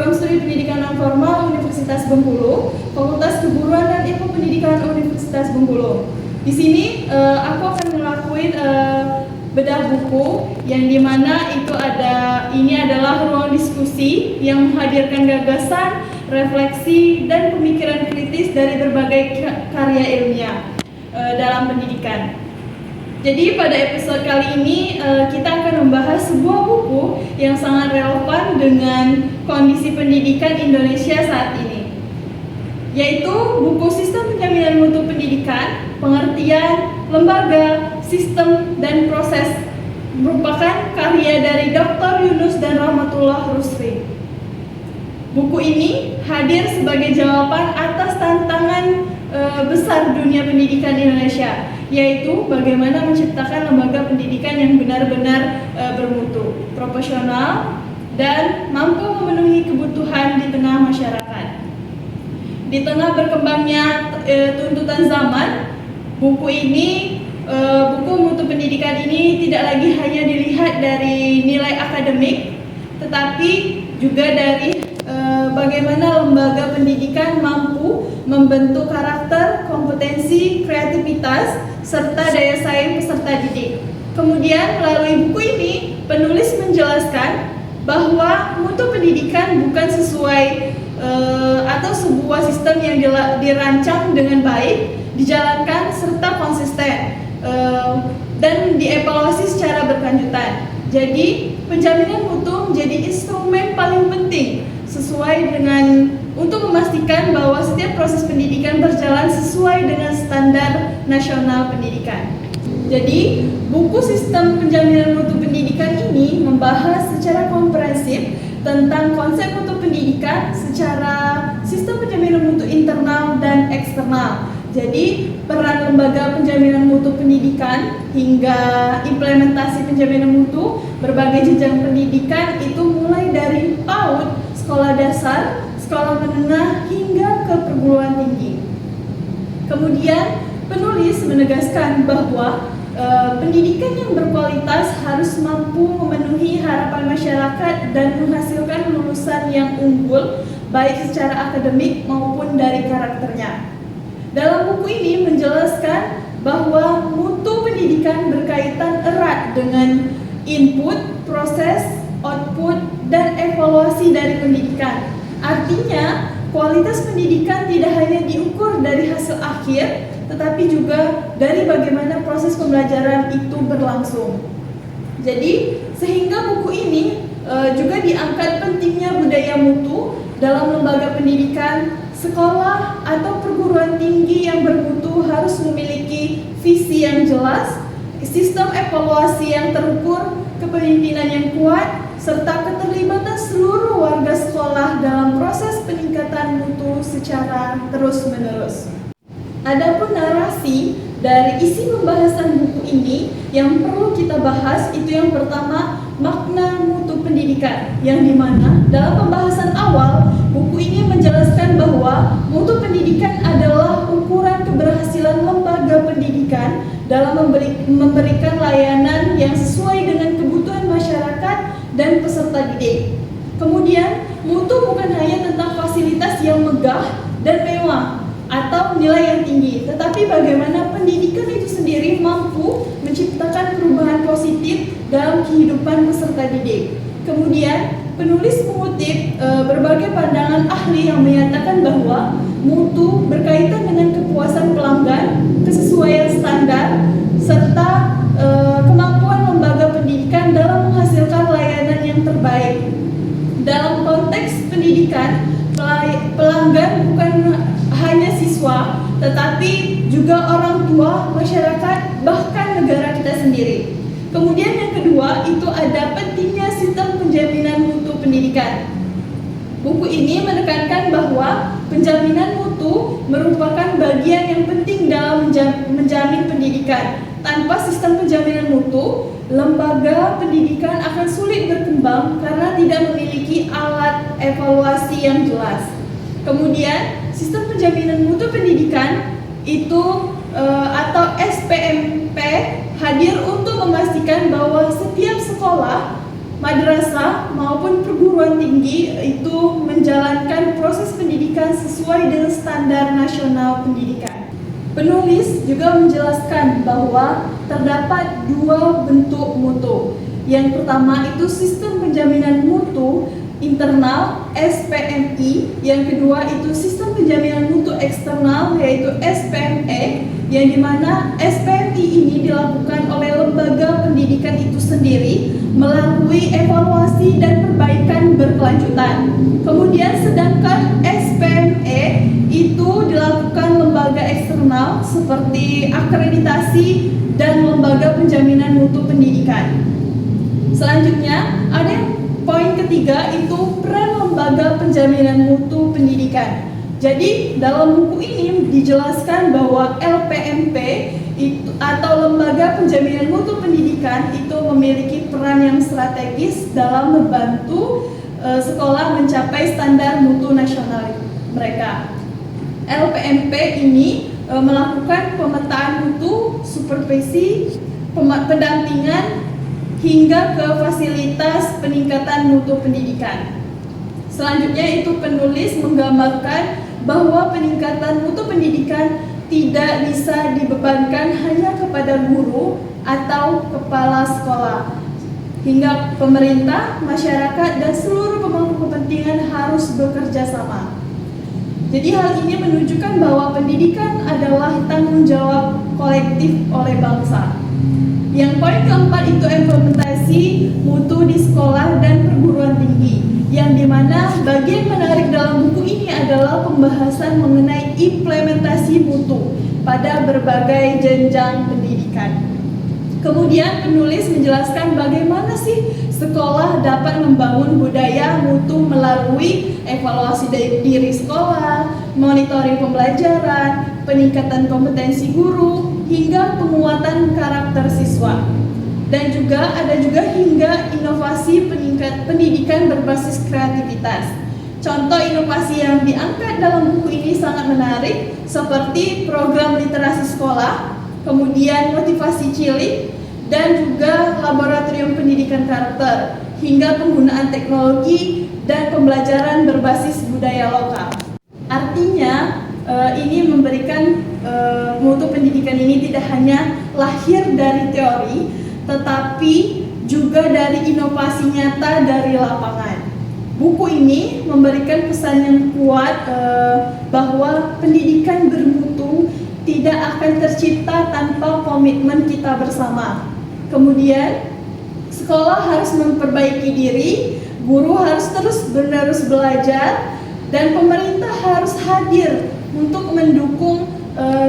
Program Studi Pendidikan Non-Formal Universitas Bengkulu, Fakultas Keguruan dan Ilmu Pendidikan Universitas Bengkulu. Di sini aku akan ngelakuin bedah buku yang dimana ini adalah ruang diskusi yang menghadirkan gagasan, refleksi, dan pemikiran kritis dari berbagai karya ilmiah dalam pendidikan. Jadi pada episode kali ini kita akan membahas sebuah buku yang sangat relevan dengan kondisi pendidikan Indonesia saat ini, yaitu buku Sistem Penjaminan Mutu Pendidikan, Pengertian, Lembaga, Sistem, dan Proses, merupakan karya dari Dr. Yunus dan Rahmatullah Rusri. Buku ini hadir sebagai jawaban atas tantangan besar dunia pendidikan Indonesia, yaitu bagaimana menciptakan lembaga pendidikan yang benar-benar bermutu, profesional, dan mampu memenuhi kebutuhan di tengah masyarakat. Di tengah berkembangnya tuntutan zaman, buku mutu pendidikan ini tidak lagi hanya dilihat dari nilai akademik, tetapi juga dari bagaimana lembaga pendidikan mampu membentuk karakter, kompetensi, kreativitas, serta daya saing peserta didik. Kemudian melalui buku ini, penulis menjelaskan bahwa mutu pendidikan bukan sesuai atau sebuah sistem yang dirancang dengan baik, dijalankan serta konsisten dan dievaluasi secara berkelanjutan. Jadi penjaminan mutu menjadi instrumen paling penting untuk memastikan bahwa setiap proses pendidikan berjalan sesuai dengan standar nasional pendidikan. Jadi, buku Sistem Penjaminan Mutu Pendidikan ini membahas secara komprehensif tentang konsep mutu pendidikan secara sistem penjaminan mutu internal dan eksternal. Jadi, peran lembaga penjaminan mutu pendidikan hingga implementasi penjaminan mutu berbagai jenjang pendidikan itu mulai dari PAUD, sekolah dasar, sekolah menengah, hingga ke perguruan tinggi. Kemudian, penulis menegaskan bahwa pendidikan yang berkualitas harus mampu memenuhi harapan masyarakat dan menghasilkan lulusan yang unggul, baik secara akademik maupun dari karakternya. Dalam buku ini menjelaskan bahwa mutu pendidikan berkaitan erat dengan input, proses, output, dan evaluasi dari pendidikan. Artinya, kualitas pendidikan tidak hanya diukur dari hasil akhir, tetapi juga dari bagaimana proses pembelajaran itu berlangsung. Jadi, sehingga buku ini juga diangkat pentingnya budaya mutu dalam lembaga pendidikan. Sekolah atau perguruan tinggi yang bermutu harus memiliki visi yang jelas, sistem evaluasi yang terukur, kepemimpinan yang kuat, serta keterlibatan seluruh warga sekolah dalam proses peningkatan mutu secara terus-menerus. Adapun narasi dari isi pembahasan buku ini yang perlu kita bahas itu yang pertama, makna mutu pendidikan, yang dimana dalam pembahasan awal buku ini menjelaskan bahwa mutu pendidikan adalah ukuran keberhasilan lembaga pendidikan dalam memberikan layanan yang sesuai dengan kebutuhan masyarakat dan peserta didik. Kemudian, mutu bukan hanya tentang fasilitas yang megah dan mewah atau nilai yang tinggi, tetapi bagaimana pendidikan itu sendiri mampu menciptakan perubahan positif dalam kehidupan peserta didik. Kemudian, penulis mengutip berbagai pandangan ahli yang menyatakan bahwa mutu berkaitan dengan kepuasan pelanggan, kesesuaian standar, serta kemampuan lembaga pendidikan dalam menghasilkan layanan yang terbaik. Dalam konteks pendidikan, pelanggan bukan hanya siswa, tetapi juga orang tua, masyarakat, bahkan negara kita sendiri. Kemudian yang kedua, itu ada pentingnya sistem penjaminan mutu pendidikan. Buku ini menekankan bahwa penjaminan mutu merupakan bagian yang penting dalam menjamin pendidikan. Tanpa sistem penjaminan mutu, lembaga pendidikan akan sulit berkembang karena tidak memiliki alat evaluasi yang jelas. Kemudian, sistem penjaminan mutu pendidikan itu atau SPMP hadir untuk memastikan bahwa setiap sekolah, madrasah maupun perguruan tinggi itu pendidikan sesuai dengan standar nasional pendidikan. Penulis juga menjelaskan bahwa terdapat dua bentuk mutu. Yang pertama itu sistem penjaminan mutu internal (SPMI), yang kedua itu sistem penjaminan mutu eksternal yaitu SPME, yang dimana SPMI ini dilakukan oleh lembaga pendidikan itu sendiri melalui evaluasi dan perbaikan berkelanjutan. Kemudian sedangkan SPME itu dilakukan lembaga eksternal seperti akreditasi dan lembaga penjaminan mutu pendidikan. Selanjutnya ada poin ketiga itu peran lembaga penjaminan mutu pendidikan. Jadi dalam buku ini dijelaskan bahwa LPMP itu, atau Lembaga Penjaminan Mutu Pendidikan itu memiliki peran yang strategis dalam membantu sekolah mencapai standar mutu nasional mereka. LPMP ini melakukan pemetaan mutu, supervisi, pendampingan hingga ke fasilitas peningkatan mutu pendidikan. Selanjutnya itu penulis menggambarkan bahwa peningkatan mutu pendidikan tidak bisa dibebankan hanya kepada guru atau kepala sekolah, hingga pemerintah, masyarakat, dan seluruh pemangku kepentingan harus bekerja sama. Jadi hal ini menunjukkan bahwa pendidikan adalah tanggung jawab kolektif oleh bangsa. Yang poin keempat itu implementasi mutu di sekolah dan perguruan tinggi, yang dimana bagian menarik dalam buku ini adalah pembahasan mengenai implementasi mutu pada berbagai jenjang pendidikan. Kemudian penulis menjelaskan bagaimana sih sekolah dapat membangun budaya mutu melalui evaluasi diri sekolah, monitoring pembelajaran, peningkatan kompetensi guru, hingga penguatan karakter siswa. Dan juga ada hingga inovasi pendidikan berbasis kreativitas. Contoh inovasi yang diangkat dalam buku ini sangat menarik, seperti program literasi sekolah, kemudian motivasi cilik, dan juga laboratorium pendidikan karakter, hingga penggunaan teknologi dan pembelajaran berbasis budaya lokal. Artinya, ini memberikan mutu pendidikan ini tidak hanya lahir dari teori, tetapi juga dari inovasi nyata dari lapangan. Buku ini memberikan pesan yang kuat bahwa pendidikan bermutu tidak akan tercipta tanpa komitmen kita bersama. Kemudian, sekolah harus memperbaiki diri, guru harus terus-menerus belajar, dan pemerintah harus hadir untuk mendukung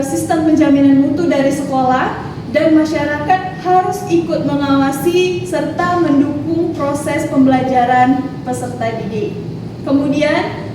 sistem penjaminan mutu dari sekolah, dan masyarakat harus ikut mengawasi serta mendukung proses pembelajaran peserta didik. Kemudian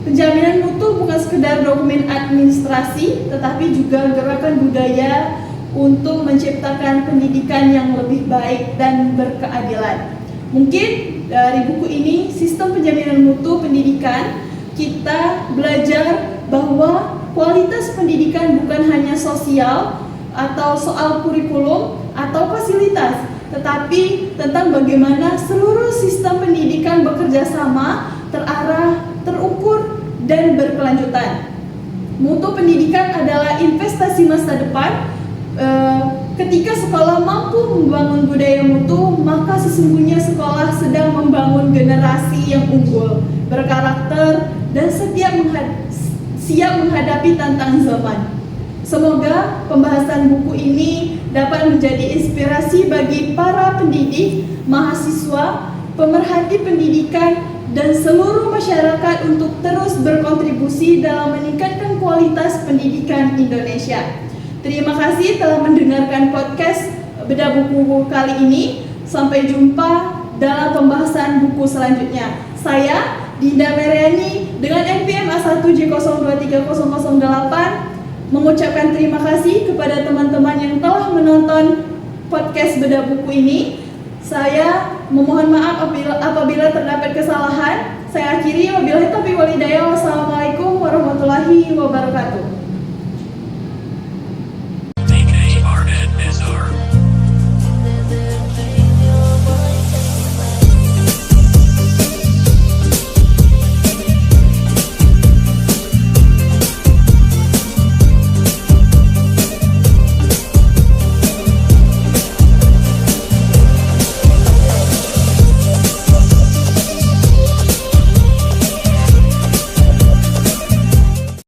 penjaminan mutu bukan sekedar dokumen administrasi, tetapi juga gerakan budaya untuk menciptakan pendidikan yang lebih baik dan berkeadilan. Mungkin dari buku ini, sistem penjaminan mutu pendidikan, kita belajar bahwa kualitas pendidikan bukan hanya sosial atau soal kurikulum atau fasilitas, tetapi tentang bagaimana seluruh sistem pendidikan bekerja sama, terarah, terukur, dan berkelanjutan. Mutu pendidikan adalah investasi masa depan. Ketika sekolah mampu membangun budaya mutu, maka sesungguhnya sekolah sedang membangun generasi yang unggul, berkarakter, dan siap menghadapi tantangan zaman. Semoga pembahasan buku ini dapat menjadi inspirasi bagi para pendidik, mahasiswa, pemerhati pendidikan, dan seluruh masyarakat untuk terus berkontribusi dalam meningkatkan kualitas pendidikan Indonesia. Terima kasih telah mendengarkan podcast Bedah Buku kali ini. Sampai jumpa dalam pembahasan buku selanjutnya. Saya, Dinda Meriani, dengan NPM A1J023008, mengucapkan terima kasih kepada teman-teman yang telah menonton podcast Bedah Buku ini. Saya memohon maaf apabila terdapat kesalahan. Saya akhiri, wabillahi taufiq wal hidayah. Wassalamualaikum warahmatullahi wabarakatuh.